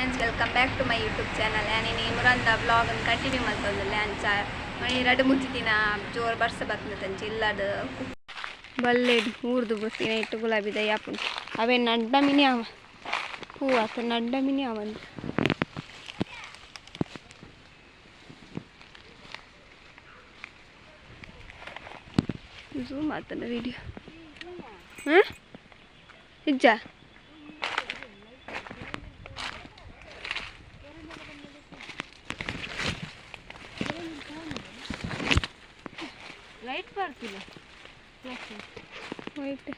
Friends, welcome back to my YouTube channel. ನಾನು Imran ಬ್ಲಾಗನ್ನು continue ಮಾಡ್ತಂದಿಲ್ಲ. ನಾನು 2-3 ದಿನ ಜೋರು ಬರ್ಸ ಬರ್ತಂಚಿ ಇಲ್ಲದ ಬಲ್ಲೆಡು ಊರ್ದು ಬಸ್ಸಿನ ಇಟ್ಟು ಗುಲಾಬಿ ದೈ ಹಾಪುಂಡು ಅವೇ ನಡ್ಡ ಮಿನಿ ಅವ ಹೂ ಆತ ನಡ್ಡ ಮಿನಿ ಅವಂದು ಝೂಮ್ ಆತನ ವಿಡಿಯೋ ಹಾಂ ನಿಜ ಲೈಟ್ ಬರ್ತಿಲ್ಲ ವೈಟ್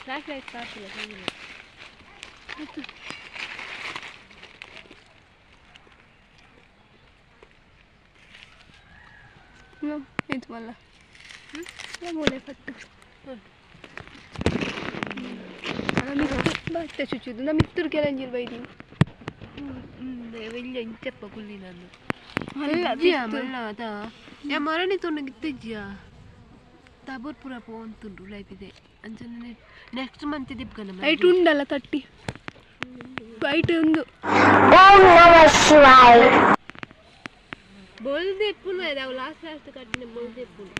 ಫ್ಲಾಶ್ ಲೈಟ್ ಬರ್ತಿಲ್ಲ ಇದು ಮಲ್ಲ ಮೂಲೆ ಪಟ್ಟು ಬಟ್ಟೆ ಚುಚ್ಚುದು ನಮ್ಮ ಮಿತ್ತೂರು ಕೆಲಂಜಿಲ್ ಬೈದೀನಿ വലിയ ഇഞ്ചപ്പ കുള്ളി ನಾನು ಮಲ್ಲ ಅದ ಯಾ ಮರಣಿ ತೊಂಡು ಇತ್ತಿಜ್ಜಿಯಾ ತಾಬೂರ್ಪುರ ಪೋಂತುಂಡು ಲೈಫ್ ಇದೆ ಅಂಚನೆ ನೆಕ್ಸ್ಟ್ ಮಂತ್ ದಿಪ್ಕನ ಐಟ್ ಉಂಡಲ್ಲ ತಟ್ಟಿ ಐಟ್ ಒಂದು ಬೋಲ್ದೆ ಎಪ್ಪುನು ಅದಾವ ಲಾಸ್ಟ್ ಕಟ್ಟಿನ ಬೋಲ್ದೆ ಎಪ್ಪುನು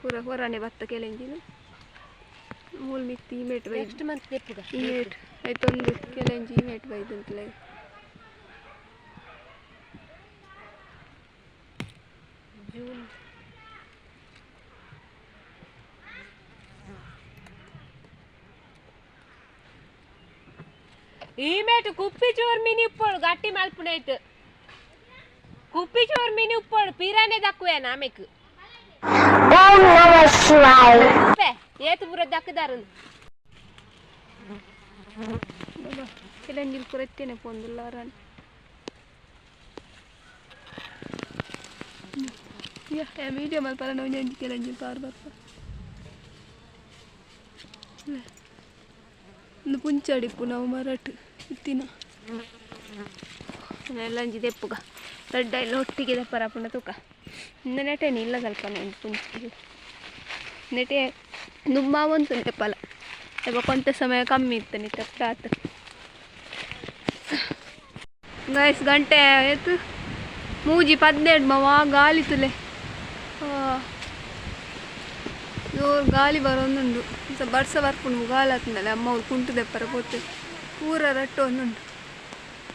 ಪೂರ ಹೊರನೆ ಬತ್ತ ಕೆಲಂಜಿನ ಮೂಲ್ ಮಿತ್ತಿ ಇಮೇಟ್ ಬೈ ನೆಕ್ಸ್ಟ್ ಮಂತ್ ದಿಪ್ಪುಗ ಇಮೇಟ್ ಐತೊಂದು ಕೆಲಂಜಿ ಇಮೇಟ್ ಬೈದಂತಲೇ ಜೂನ್ ఈమెటు కుప్పి చోర్ మిని ఉప్పోడు గట్టి మల్పునేట్ కుప్పి చోర్ మిని ఉప్పోడు పీరానే దక్కువేనా ఆమెకు ఓం నమ శివాయ ఏతు పుర దక్కుదారు కిలంజిల్ పురెత్తేనే పొందులారని ಯಾ ಮೀಡಿಯಮ್ ಅಲ್ಪಲ್ಲ ನಾವು ನೆಂಜಿ ಕೆಲಂಜಿ ಪಾರು ಬರ್ತ ಒಂದು ಪುಂಚಾಡಿಪ್ಪು ನಾವು ಮರಟು ಇತ್ತಿನ ಎಲ್ಲಂಜಿ ದೆಪ್ಪುಗ ದೊಡ್ಡ ಎಲ್ಲ ಒಟ್ಟಿಗೆ ದಪ್ಪರಪುಂಡ ತೂಕ ಇನ್ನು ನೆಟೇನೆ ಇಲ್ಲ ಸ್ವಲ್ಪ ಒಂದು ಪುಂಚಿಗೆ ನೆಟೆ ನುಮ್ಮ ಬಂತು ನೆಪ್ಪಲ್ಲ ಇವಾಗ ಕೊಂತ ಸಮಯ ಕಮ್ಮಿ ಇತ್ತು ನಿಟ್ಟ ಆತ ಗೈಸ್ ಗಂಟೆ ಆಯ್ತು ಮೂಜಿ 17 ಮಾವ ಗಾಳಿ ತುಲೆ ಜೋರು ಗಾಳಿ ಬರೋಂದುಂಡು ಬರ್ಸ ಬರ್ಪುಂಡು ಗಾಳಿ ಆತಂದಲ್ಲ ಅಮ್ಮ ಅವ್ರು ಕುಂಟು ದೆಪ್ಪರ ಪೋತೆ ಪೂರ ರಟ್ಟು ಒಂದುಂಡು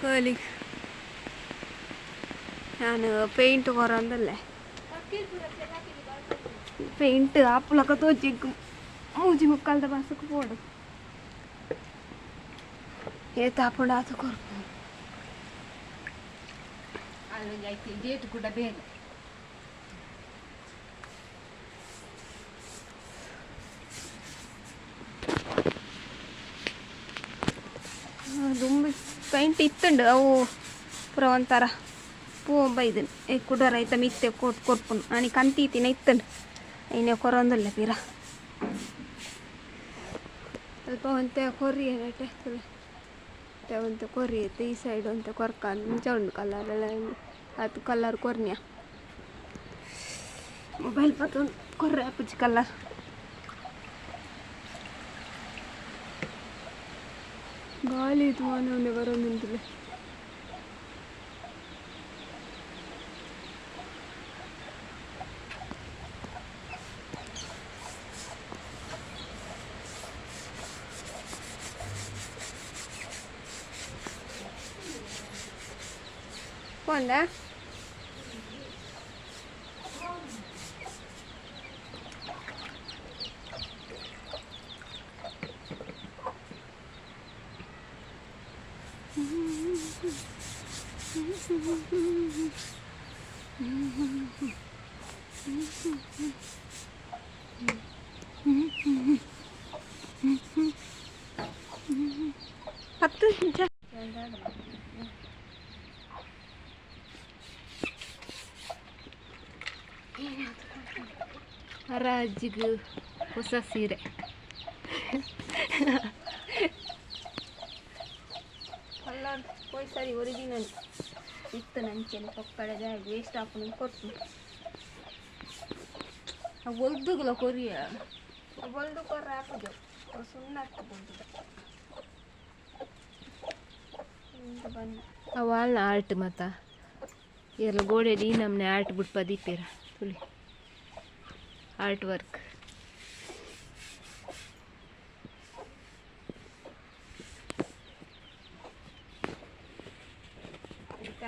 ಗಾಳಿಗೆ ನಾನು ಪೇಂಟ್ ಹೊರಂದಲ್ಲೇ ಪೇಂಟ್ ಆಪುಲಕ ತೋಚಿಕ್ಕು ಮೂಜಿ ಮುಕ್ಕಾಲ್ದ ಬಾಸಕ್ಕೆ ಪೋಡು ಏತ ಹಾಕೊಂಡು ಆತ ಕೊರ್ಪು ಅಲ್ಲಿ ಡೇಟ್ ಕೂಡ ಬೇಗ ದುಂಬಿ ಪೈಂಟ್ ಇತ್ತುಂಡು ಅವು ಪೂರ ಒಂಥರ ಪೂ ಬೈದನು ಏ ಕುಡರ ಐತ ಮಿತ್ತೆ ಕೊರ್ಪುನು ನಾನು ಕಂತೀತಿನ ಇತ್ತುಂಡು ಐನೇ ಕೊರೊಂದಿಲ್ಲ ಪೀರ ಸ್ವಲ್ಪ ಒಂತೆ ಕೊರಿ ನೆಟ್ಟೆ ಒಂತೆ ಕೊರಿ ಐತೆ ಈ ಸೈಡ್ ಒಂತೆ ಕೊರ್ಕ ಮುಂಚೆ ಉಂಡು ಕಲರ್ ಎಲ್ಲ ಅದು ಕಲರ್ ಕೊರ್ನ್ಯ ಮೊಬೈಲ್ ಪತ್ತು ಕೊರ್ರೆ ಪುಚ್ಚಿ ಕಲರ್ ಗಾಳಿ ಇದು ಅವನೇ ಬರೋಂದಿಲ್ಲ ಪೋಂದ ಹತ್ತು ನಿಮಿಷ ಹರಾಜಿಗೆ ಹೊಸ ಸೀರೆ ಕಲರ್ ಹೋಯ್ ಸರಿ ಒರಿಜಿನಲ್ ಇತ್ತು ನಂಚೆನೆ ಪಕ್ಕಡೆ ವೇಸ್ಟ್ ಹಾಕೊಂಡು ಕೊಟ್ಟು ಒಲ್ದುಗಲ ಕೊರಿಯ बोलदो कर रैप जो और सुनना तो बोलदो ಅವಾಲ್ನ ಆರ್ಟ್ ಮತ್ತ ಎಲ್ಲ ಗೋಡೆಡಿ ನಮ್ಮನೆ ಆರ್ಟ್ ಬಿಟ್ಟು ಪದೀಪೇರ ತುಳಿ art work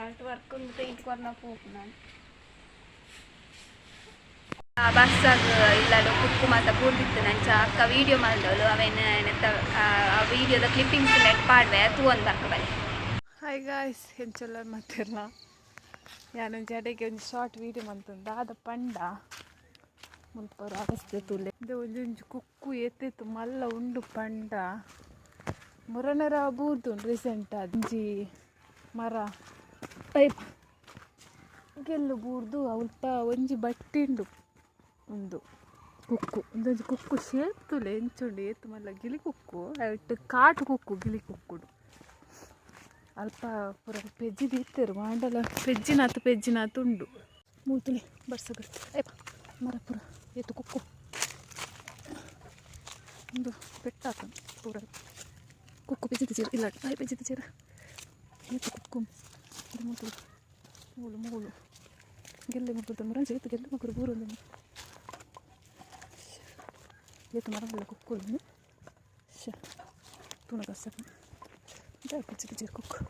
art work paint ಕೊರ್ನ ಪೋಪು ನಾನು ಬಸ್ಸಾಗ ಇಲ್ಲಡು ಕುಕ್ಕು ಮಾತ ಕೂರ್ತಿತ್ತು ನಂಚ ಅಕ್ಕ ವೀಡಿಯೋ ಮಾಡಿದವಳು ಅವೇನು ಆ ವೀಡಿಯೋದ ಕ್ಲಿಪ್ಪಿಂಗ್ಸ್ ನೆಟ್ ಪಾಡ್ವೆ ತೂ ಒಂದು ಅಕ್ಕ ಬಲೆ ಹಾಯ್ ಗಾಯ್ಸ್ ಹೆಂಚಲ್ಲ ಮತ್ತಿರಲ್ಲ ನಾನು ಜಡೆಗೆ ಒಂದು ಶಾರ್ಟ್ ವೀಡಿಯೋ ಮಂತಂದ ಅದ ಪಂಡ ಮುಲ್ಪರು ಅವಸ್ಥೆ ತುಲೆ ಇದು ಒಂಜೊಂಜು ಕುಕ್ಕು ಎತ್ತಿತ್ತು ಮಲ್ಲ ಉಂಡು ಪಂಡ ಮುರನರ ಬೂರ್ದು ರೀಸೆಂಟ್ ಅಂಜಿ ಮರ ಪೈಪ್ ಗೆಲ್ಲು ಬೂರ್ದು ಅಲ್ಪ ಒಂಜಿ ಬಟ್ಟಿಂಡು ಒಂದು ಕುಕ್ಕು ಒಂದೊಂದು ಕುಕ್ಕು ಸೇರ್ತುಲೆ ಎಂಚುಂಡು ಏತು ಮಲ್ಲ ಗಿಳಿ ಕುಕ್ಕು ಅಟ್ಟು ಕಾಟು ಕುಕ್ಕು ಗಿಳಿ ಕುಕ್ಕುಡು ಅಲ್ಪ ಪೂರ ಪೆಜ್ಜಿದು ಇತ್ತೇರು ಮಾಡಲ ಪೆಜ್ಜಿನಾತು ಉಂಡು ಮೂತುಲೆ ಬರ್ಸಗಳು ಅಯ್ಯಪ್ಪ ಮರ ಪೂರ ಏತು ಕುಕ್ಕು ಒಂದು ಪೆಟ್ಟಾತ ಪೂರ ಕುಕ್ಕು ಪೆಜ್ಜಿದ ಚೀರ ಇಲ್ಲ ಪೆಜ್ಜಿದ ಚೀರ ಏತು ಕುಕ್ಕು ಮೂತುಲೆ ಮೂಳು ಗೆಲ್ಲೆ ಮಗುರ್ದ ಮರಂಜ ಏತು ಗೆಲ್ಲೆ ಮಗುರು ಬೂರೊಂದು ಏತು ಮರಗಳ ಕುಕ್ಕು ಶ ತುಣಗಸ ಪೆಜ್ಜಿದ ಚೀರ ಕುಕ್ಕು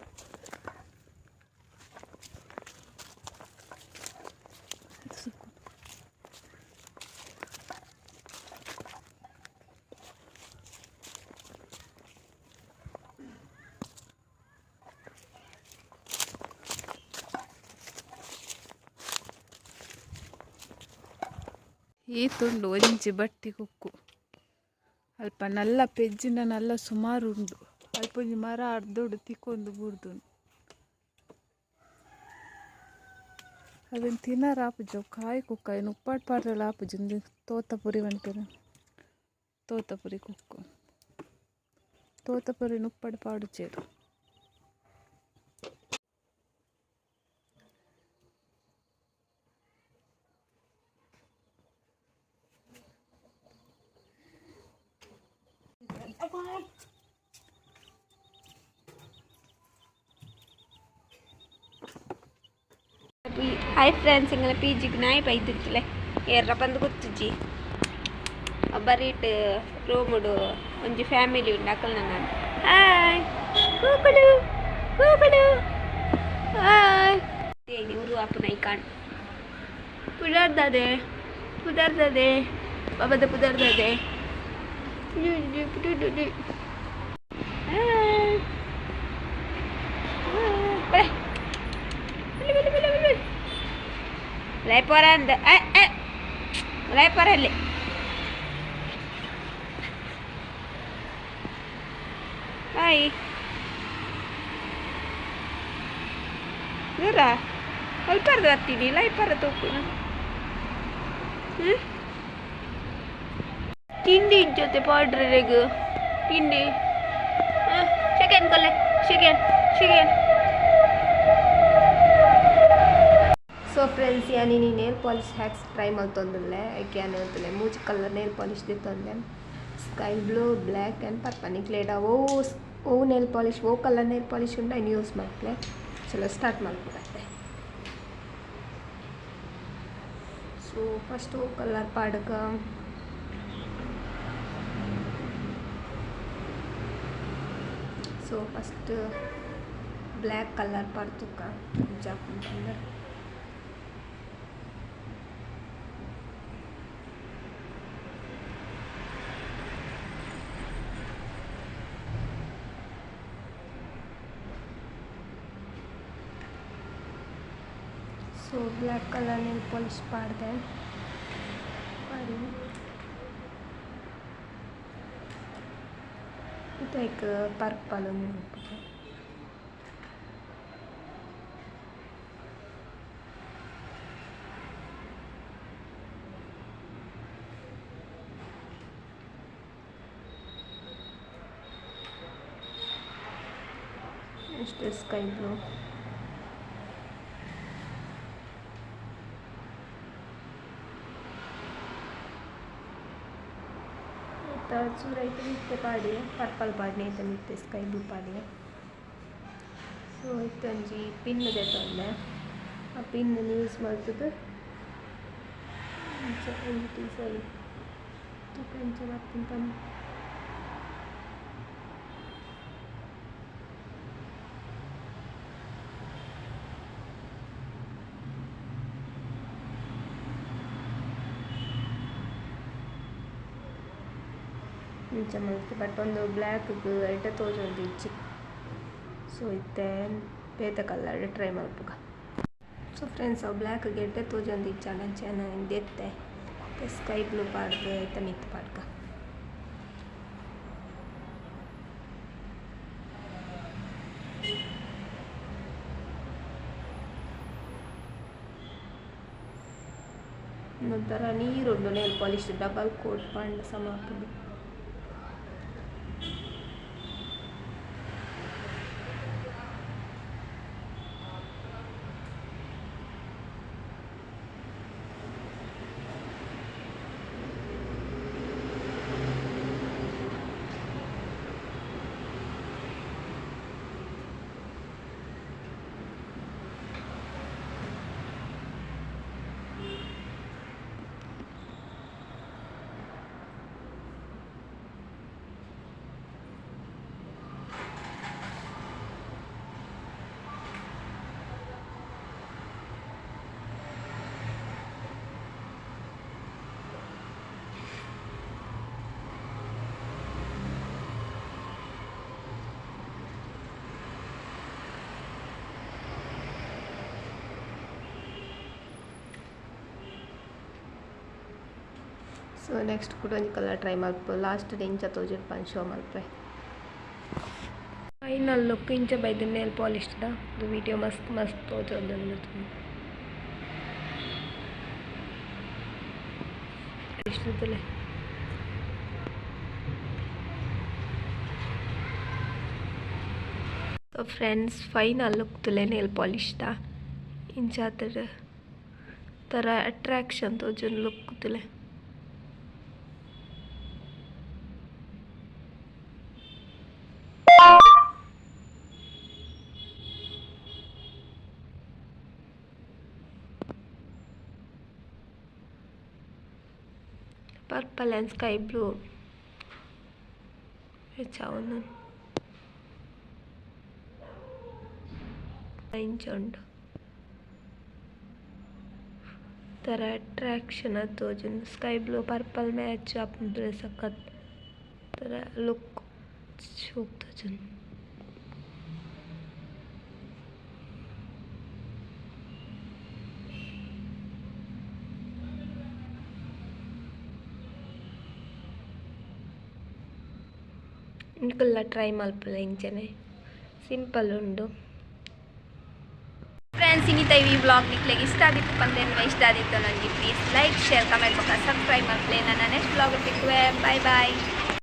ಈ ತುಂಡು ಒಂಜಿ ಬಟ್ಟಿ ಕುಕ್ಕು ಅಲ್ಪ ನಲ್ಲ ಪೆಜ್ಜಿನ ನಲ್ಲ ಸುಮಾರು ಉಂಡು ಅಲ್ಪ ಒಂಜಿ ಮರ ಅರ್ಧೋಡು ತಿಕ್ಕೊಂದು ಬೂರ್ದು ಅದನ್ನು ತಿನ್ನರ ಆಪುಜ ಕಾಯಿ ಕುಕ್ಕ ಏನು ಉಪ್ಪಾಡು ಪಾಡ್ರಲ್ಲ ಆಪುಜ ತೋತಪುರಿ ಬಂಟರು ತೋತಪುರಿ ಕುಕ್ಕು ತೋತಪುರಿ ಉಪ್ಪಾಡು ಪಾಡು ಚೇರು ಹಾಯ್ ಫ್ರೆಂಡ್ಸ್ ಇಂಗಲ ಪಿಜಿಗೆ ನಾಯಿ ಬೈದಿತ್ತಲೆ ಏರ್ರ ಬಂದು ಗೊತ್ತುಜ್ಜಿ ಬರೀಟ್ ರೂಮುಡು ಒಂಜಿ ಫ್ಯಾಮಿಲಿ ಉಂಡು ಅಕ್ಕಲ್ನ ನಾನು ಹಾಯ್ ಕೂಕುಡು ಕೂಕುಡು ಹಾಯ್ ಇವರು ಅಪ್ಪನ ಈ ಕಾಣ್ ಪುದರ್ದದೆ ಬಾಬದ ಪುದರ್ದದೆ Leporan leporan le hai dura al pardo attini lei pardo tocco tindi jote powder regu tindi second kolle second so friends ಯಾನಿ ನೇಲ್ ಪಾಲಿಶ್ ಹ್ಯಾಕ್ಸ್ ಟ್ರೈ ಮಾಡ್ತಂದಿಲ್ಲ ಯಾಕೆ ಏನು ಹೇಳ್ತಿಲ್ಲ ಮೂಜಿ ಕಲರ್ ನೇಲ್ ಪಾಲಿಶ್ ದಿತ್ತಂದೆ sky blue black and purple ಕ್ಲೇಡ ಓ nail polish ಓ ಕಲರ್ ನೇಲ್ ಪಾಲಿಶ್ ಉಂಟು ಐನು ಯೂಸ್ ಮಾಡ್ತಲೆ ಚಲೋ ಸ್ಟಾರ್ಟ್ ಮಾಡ್ಬಿಡತ್ತೆ ಸೊ ಫಸ್ಟ್ ಓ ಕಲರ್ ಪಾಡಕ ಸೊ ಫಸ್ಟ್ ಬ್ಲ್ಯಾಕ್ ಕಲರ್ ಪಾಡ್ತುಕ ಜಾಕೊಂಡ್ರೆ so black colour nail polish ಪಾಡಿದೆ ಪಾಡಿ ಇದಕ್ಕೆ ಪರ್ಪಲ್ ಒಂದು ನೆಕ್ಸ್ಟ್ ಸ್ಕೈ ಬ್ಲೂ ಚೂರ ಐತೆ ಮಿತ್ತೆ ಪಾಡಿ ಪರ್ಪಲ್ ಪಾಡಿನ ಐತೆ ಮಿತ್ತೆ ಸ್ಕೈ ಬ್ಲೂ ಪಾಡಿ ಸೊ ಇತ್ತು ಒಂಜಿ ಪಿನ್ ದೆತ್ತೊಂಡೆ ಆ ಪಿನ್ ಯೂಸ್ ಮಾಡ್ತದೆ ಸರಿ ಟೆನ್ಷನ್ ಆಗ್ತಿಂತ ಇಂಚ ಮಲ್ತು ಬಟ್ ಒಂದು ಬ್ಲ್ಯಾಕ್ ಎಡ್ಡೆ ತೋಜೊಂದು ಇಚ್ಚಿ ಸೊ ಇತ್ತೆ ಬೇತೆ ಕಲರ್ ಟ್ರೈ ಮಲ್ಪುಗ ಸೊ ಫ್ರೆಂಡ್ಸ್ ಅವು ಬ್ಲ್ಯಾಕ್ ಎಡ್ಡೆ ತೋಜೊಂದು ಇಚ್ಚ ಅಂಚೆನ ದೆತ್ತೆ ಸ್ಕೈ ಬ್ಲೂ ಪಾಡ್ದು ಐತೆ ಮಿತ್ ಪಾಡ್ಗ ನಂತರ ನೀರುಂಡು ನೇಲ್ ಪಾಲಿಶ್ ಡಬಲ್ ಕೋಟ್ ಪಂಡ್ ಸಮ ಹಾಕುದು ಸೊ ನೆಕ್ಸ್ಟ್ ಕೂಡ ಒಂದು ಕಲರ್ ಟ್ರೈ ಮಾಡ್ಬೋ ಲಾಸ್ಟ್ ಇಂಚ ತೋಜಿ ಪಂಚ್ ಶೋ ಮಲ್ಪೆ ಫೈನಲ್ ಲುಕ್ ಇಂಚ ಬೈದ ನೇಲ್ ಪಾಲಿಶ್ದ ಅದು ವಿಡಿಯೋ ಮಸ್ತ್ ಮಸ್ತ್ ತೋಜೋದು ಇಷ್ಟದಲ್ಲೇ ಸೊ ಫ್ರೆಂಡ್ಸ್ ಫೈನಲ್ ಲುಕ್ ತುಲೆ ನೇಲ್ ಪಾಲಿಶ್ದ ಇಂಚ ತರ ಅಟ್ರಾಕ್ಷನ್ ತೋಜನ್ ಲುಕ್ ತುಲೆ purple and sky blue വെച്ചാവുന്നു ಇಂಚುಂಡು ತರ ಅಟ್ರಾಕ್ಷನ್ ತೋಜುಂಡು ಸ್ಕೈ ಬ್ಲೂ ಪರ್ಪಲ್ ಮ್ಯಾಚ್ ಆಪುಂಡು ಸಖತ್ ತರ ಲುಕ್ ಶೋಕ್ ತೋಜುಂಡು ఇంకల్లా ట్రై మల్పలే ఇంచనే సింపుల్ ಉಂಡು ಫ್ರೆಂಡ್ಸ್ ಇನ್ನಿತ ಈ ವ್ಲಾಗ್ ನಿಕ್ಲೆಗೆ ಇಷ್ಟ ಆದಿತ್ತು ಪಂದೇನು ಇಷ್ಟ ಆದಿತ್ತು ನನಗೆ ಪ್ಲೀಸ್ ಲೈಕ್ ಶೇರ್ ಕಮೆಂಟ್ ಬೊಕ್ಕ ಸಬ್ಸ್ಕ್ರೈಬ್ ಮಲ್ಪಲೆ ನನ್ನ ನೆಕ್ಸ್ಟ್ ವ್ಲಾಗ್ ಸಿಕ್ಕುವೆ ಬಾಯ್ ಬಾಯ್